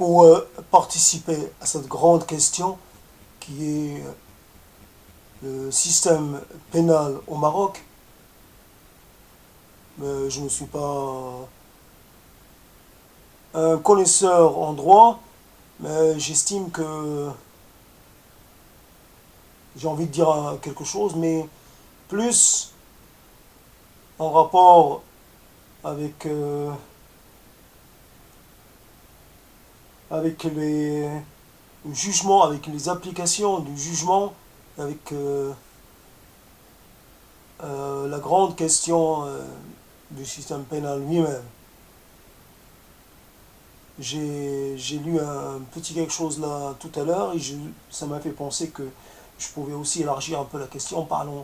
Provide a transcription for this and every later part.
pour participer à cette grande question qui est le système pénal au Maroc. Mais je ne suis pas un connaisseur en droit, mais j'estime que j'ai envie de dire quelque chose, mais plus en rapport avec, avec les jugements, avec les applications du jugement, avec la grande question du système pénal lui-même. J'ai lu un petit quelque chose là tout à l'heure et ça m'a fait penser que je pouvais aussi élargir un peu la question. Parlons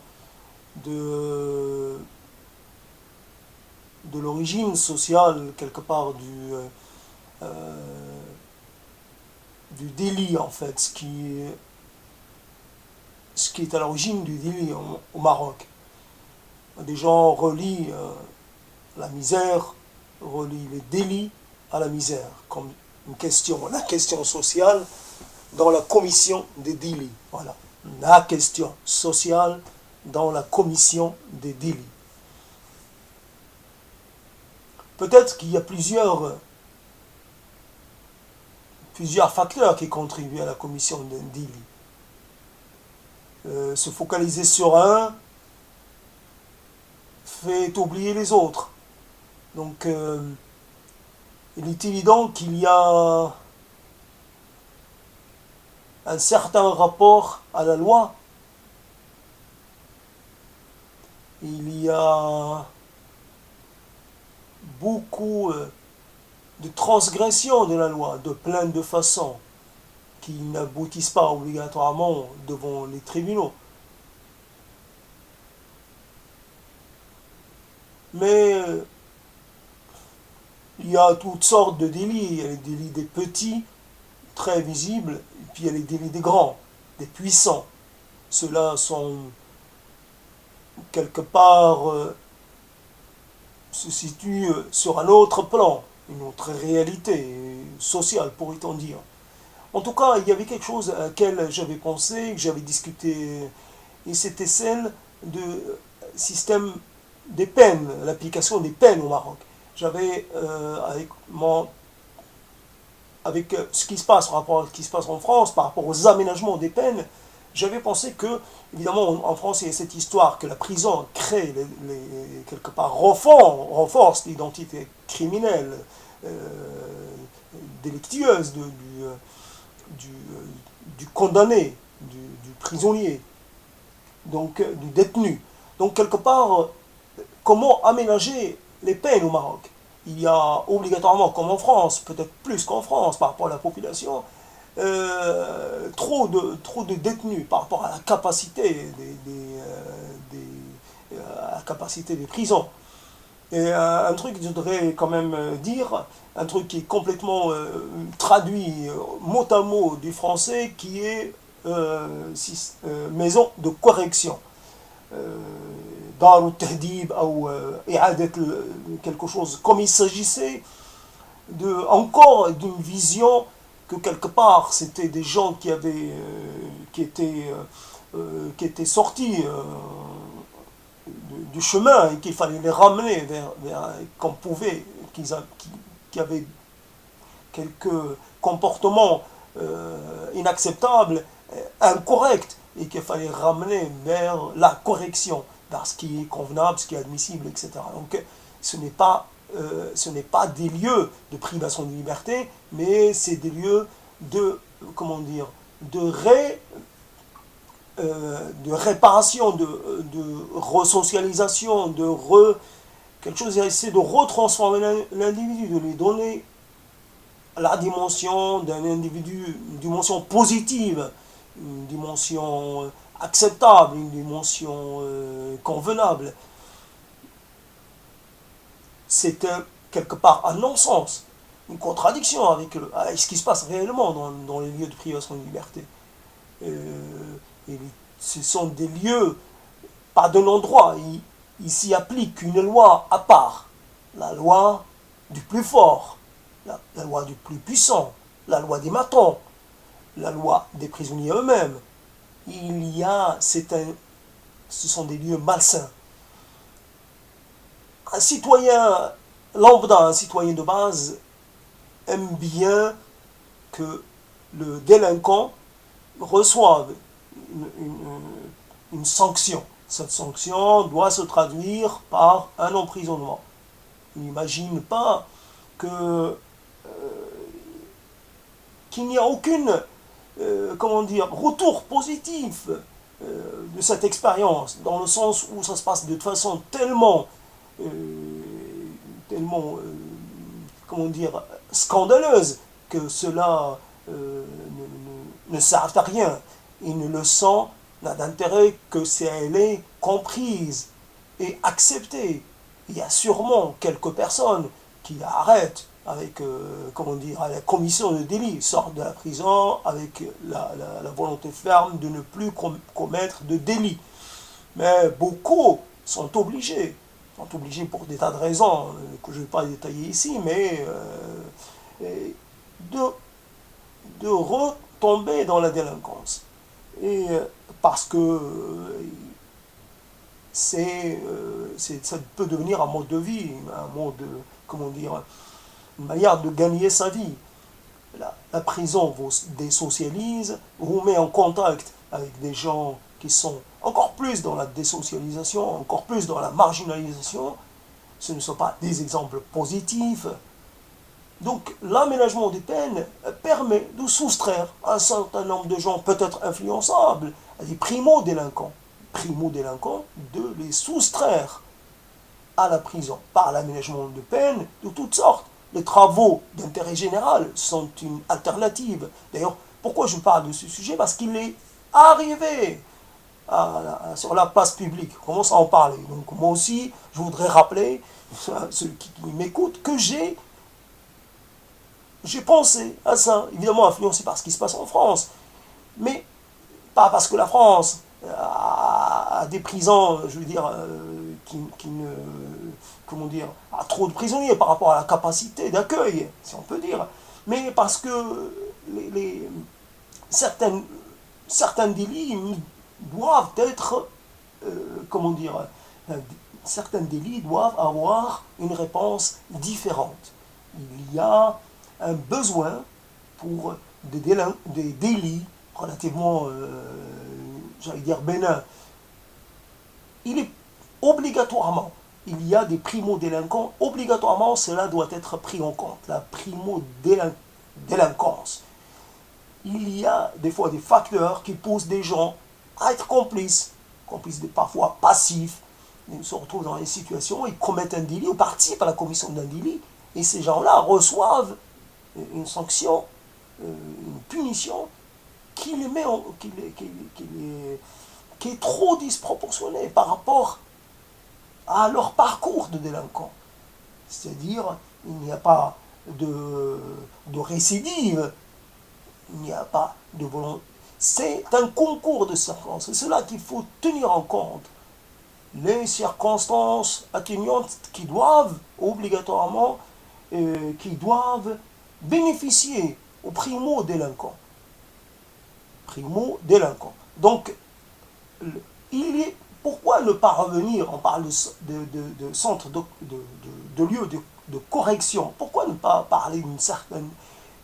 de, de l'origine sociale, quelque part, du délit, en fait, ce qui est à l'origine du délit au Maroc. Des gens relient la misère, relient les délits à la misère, comme une question, la question sociale dans la commission des délits. Voilà, la question sociale dans la commission des délits. Peut-être qu'il y a plusieurs facteurs qui contribuent à la commission d'un délit. Se focaliser sur un fait oublier les autres. Donc, il est évident qu'il y a un certain rapport à la loi. Il y a beaucoup de transgressions de la loi, de plein de façons, qui n'aboutissent pas obligatoirement devant les tribunaux. Mais il y a toutes sortes de délits. Il y a les délits des petits, très visibles, et puis il y a les délits des grands, des puissants. Ceux-là sont quelque part se situent sur un autre plan, une autre réalité sociale, pourrait-on dire. En tout cas, il y avait quelque chose à laquelle j'avais pensé, que j'avais discuté, et c'était celle du système des peines, l'application des peines au Maroc. J'avais, avec ce qui se passe par rapport à ce qui se passe en France, par rapport aux aménagements des peines, j'avais pensé que, évidemment, en France, il y a cette histoire que la prison crée, quelque part, renforce l'identité criminelle, délictueuse du condamné, du prisonnier, donc du détenu. Donc, quelque part, comment aménager les peines au Maroc? Il y a obligatoirement, comme en France, peut-être plus qu'en France par rapport à la population, trop de détenus par rapport à la capacité à la capacité des prisons. Et un truc que je voudrais quand même dire, un truc qui est complètement traduit mot à mot du français, qui est maison de correction. Dar ou tahdib ou i'adat quelque chose, comme il s'agissait encore d'une vision que quelque part c'était des gens qui étaient sortis du chemin et qu'il fallait les ramener vers qu'on pouvait, qui avaient quelques comportements inacceptables, incorrects, et qu'il fallait ramener vers la correction, vers ce qui est convenable, ce qui est admissible, etc. Donc ce n'est pas des lieux de privation de liberté, mais c'est des lieux de, comment dire, de réparation, de resocialisation, quelque chose, c'est de retransformer l'individu, de lui donner la dimension d'un individu, une dimension positive, une dimension acceptable, une dimension convenable. C'est quelque part un non-sens, une contradiction avec ce qui se passe réellement dans les lieux de privation de liberté. Ce sont des lieux, pas de non-droit, il s'y applique une loi à part, la loi du plus fort, la loi du plus puissant, la loi des matons, la loi des prisonniers eux-mêmes. Il y a, ce sont des lieux malsains. Un citoyen lambda, un citoyen de base, aime bien que le délinquant reçoive une sanction. Cette sanction doit se traduire par un emprisonnement. Il n'imagine pas qu'il n'y a aucune comment dire, retour positif de cette expérience, dans le sens où ça se passe de façon tellement comment dire, scandaleuse que cela ne sert à rien. Et une leçon n'a d'intérêt que si elle est comprise et acceptée. Il y a sûrement quelques personnes qui arrêtent avec, comment dire, la commission de délit, sortent de la prison avec la volonté ferme de ne plus commettre de délit. Mais beaucoup sont obligés pour des tas de raisons que je ne vais pas détailler ici, mais de retomber dans la délinquance. Et parce que ça peut devenir un mode de vie, un mode, comment dire, une manière de gagner sa vie. La prison vous désocialise, vous met en contact avec des gens qui sont encore plus dans la désocialisation, encore plus dans la marginalisation. Ce ne sont pas des exemples positifs. Donc l'aménagement des peines permet de soustraire un certain nombre de gens peut-être influençables, à des primo-délinquants, de les soustraire à la prison par l'aménagement de peines de toutes sortes. Les travaux d'intérêt général sont une alternative. D'ailleurs, pourquoi je parle de ce sujet? Parce qu'il est arrivé sur la place publique. On commence à en parler. Donc moi aussi, je voudrais rappeler à ceux qui m'écoutent que j'ai pensé à ça, évidemment influencé par ce qui se passe en France, mais pas parce que la France a des prisons, je veux dire, comment dire, a trop de prisonniers par rapport à la capacité d'accueil, si on peut dire, mais parce que certains délits doivent être, comment dire, certains délits doivent avoir une réponse différente. Il y a un besoin pour des délits relativement, j'allais dire, bénins. Il est obligatoirement, il y a des primo-délinquants, obligatoirement cela doit être pris en compte, la primo-délinquance. Il y a des fois des facteurs qui poussent des gens à être complices parfois passifs. Ils se retrouvent dans des situations, ils commettent un délit ou participent à la commission d'un délit, et ces gens-là reçoivent une sanction, une punition qui est trop disproportionnée par rapport à leur parcours de délinquant. C'est-à-dire, il n'y a pas de récidive, il n'y a pas de volonté. C'est un concours de circonstances. C'est cela qu'il faut tenir en compte. Les circonstances atténuantes qui doivent obligatoirement, qui doivent bénéficier aux primo-délinquants. Donc, pourquoi ne pas revenir, on parle de centre de lieu de correction, pourquoi ne pas parler d'une certaine,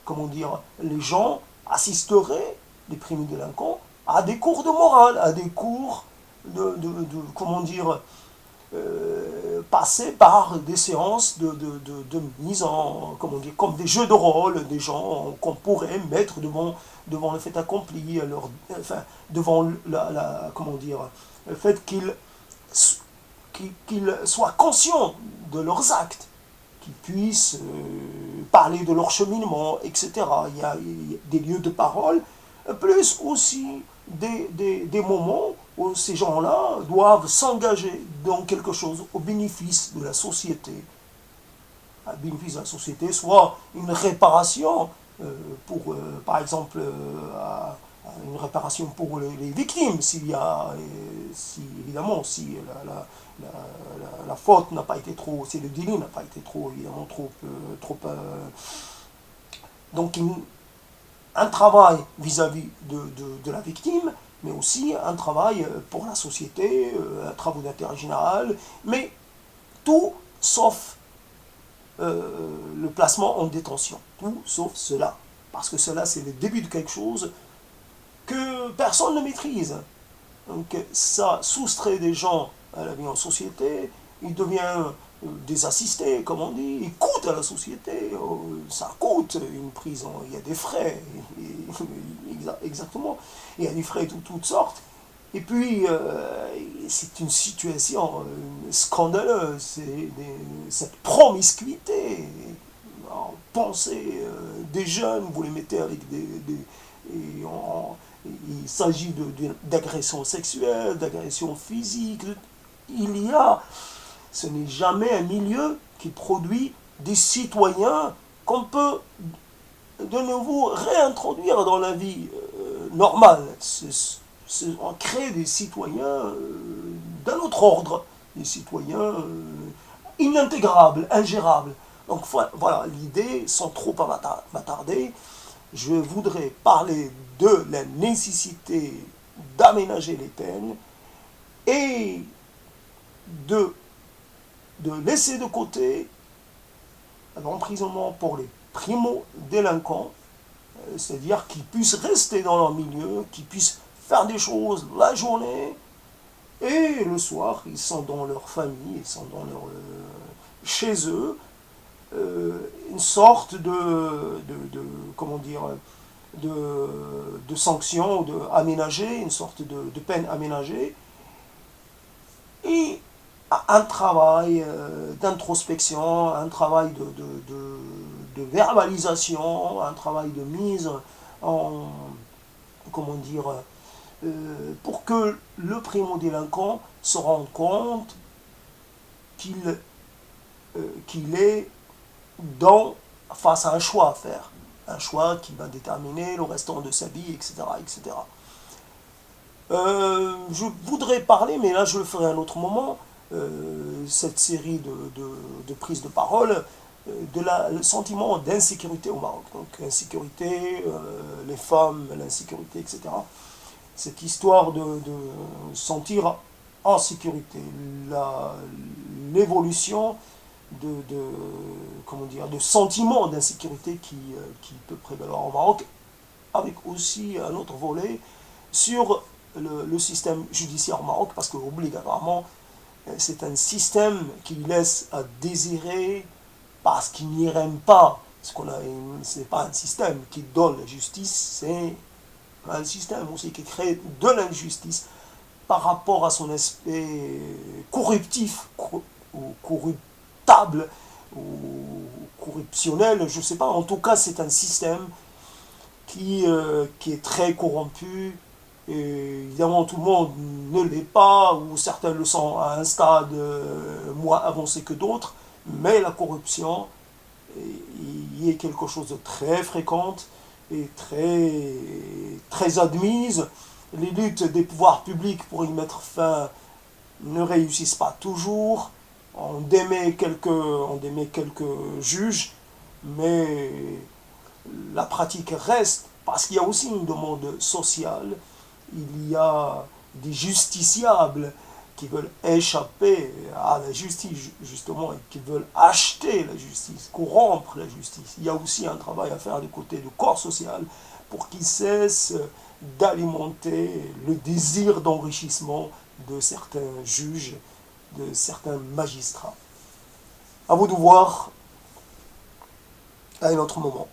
comment dire, les gens assisteraient, les primo-délinquants, à des cours de morale, à des cours comment dire, passer par des séances de mise en, comment dire, comme des jeux de rôle, des gens qu'on pourrait mettre devant le fait accompli, devant comment dire, le fait qu'ils soient conscients de leurs actes, qu'ils puissent parler de leur cheminement, etc. Il y a des lieux de parole, plus aussi des moments où ces gens-là doivent s'engager dans quelque chose au bénéfice de la société. Un bénéfice de la société, soit une réparation, par exemple, une réparation pour les victimes, évidemment, si la faute n'a pas été trop, si le délit n'a pas été trop, évidemment, donc un travail vis-à-vis de la victime, mais aussi un travail pour la société, un travail d'intérêt général, mais tout sauf le placement en détention. Tout sauf cela. Parce que cela, c'est le début de quelque chose que personne ne maîtrise. Donc ça soustrait des gens à la vie en société, il devient des assistés, comme on dit, il coûte à la société, ça coûte une prison, il y a des frais, exactement, il y a des frais de toutes sortes. Et puis, c'est une situation scandaleuse, cette promiscuité. Alors, pensez, des jeunes, vous les mettez avec il s'agit d'agression sexuelle, d'agression physique. Ce n'est jamais un milieu qui produit des citoyens qu'on peut de nouveau réintroduire dans la vie normale. On crée des citoyens d'un autre ordre, des citoyens inintégrables, ingérables. Donc voilà, l'idée, sans trop m'attarder, je voudrais parler de la nécessité d'aménager les peines et de laisser de côté l'emprisonnement pour les primo-délinquants, c'est-à-dire qu'ils puissent rester dans leur milieu, qu'ils puissent faire des choses la journée, et le soir, ils sont dans leur famille, ils sont dans chez eux, une sorte comment dire, de sanction, une sorte de peine aménagée, et un travail d'introspection, un travail de verbalisation, un travail de mise en, comment dire, pour que le primo-délinquant se rende compte qu'il est face à un choix à faire. Un choix qui va déterminer le restant de sa vie, etc. etc. Je voudrais parler, mais là je le ferai à un autre moment, cette série de prises de parole, le sentiment d'insécurité au Maroc. Donc insécurité, les femmes, l'insécurité, etc. Cette histoire de sentir en sécurité, l'évolution comment dire, de sentiment d'insécurité qui peut prévaloir au Maroc, avec aussi un autre volet sur le système judiciaire au Maroc, parce que obligatoirement c'est un système qui laisse à désirer parce qu'il n'y n'irrème pas. Ce n'est pas un système qui donne la justice, c'est un système aussi qui crée de l'injustice par rapport à son aspect corruptif ou corruptable ou corruptionnel, je ne sais pas. En tout cas, c'est un système qui est très corrompu. Et évidemment, tout le monde ne l'est pas, ou certains le sont à un stade moins avancé que d'autres, mais la corruption y est quelque chose de très fréquent et très admise. Les luttes des pouvoirs publics pour y mettre fin ne réussissent pas toujours. On démet quelques juges, mais la pratique reste, parce qu'il y a aussi une demande sociale. Il y a des justiciables qui veulent échapper à la justice, justement, et qui veulent acheter la justice, corrompre la justice. Il y a aussi un travail à faire du côté du corps social pour qu'il cesse d'alimenter le désir d'enrichissement de certains juges, de certains magistrats. À vous de voir à un autre moment.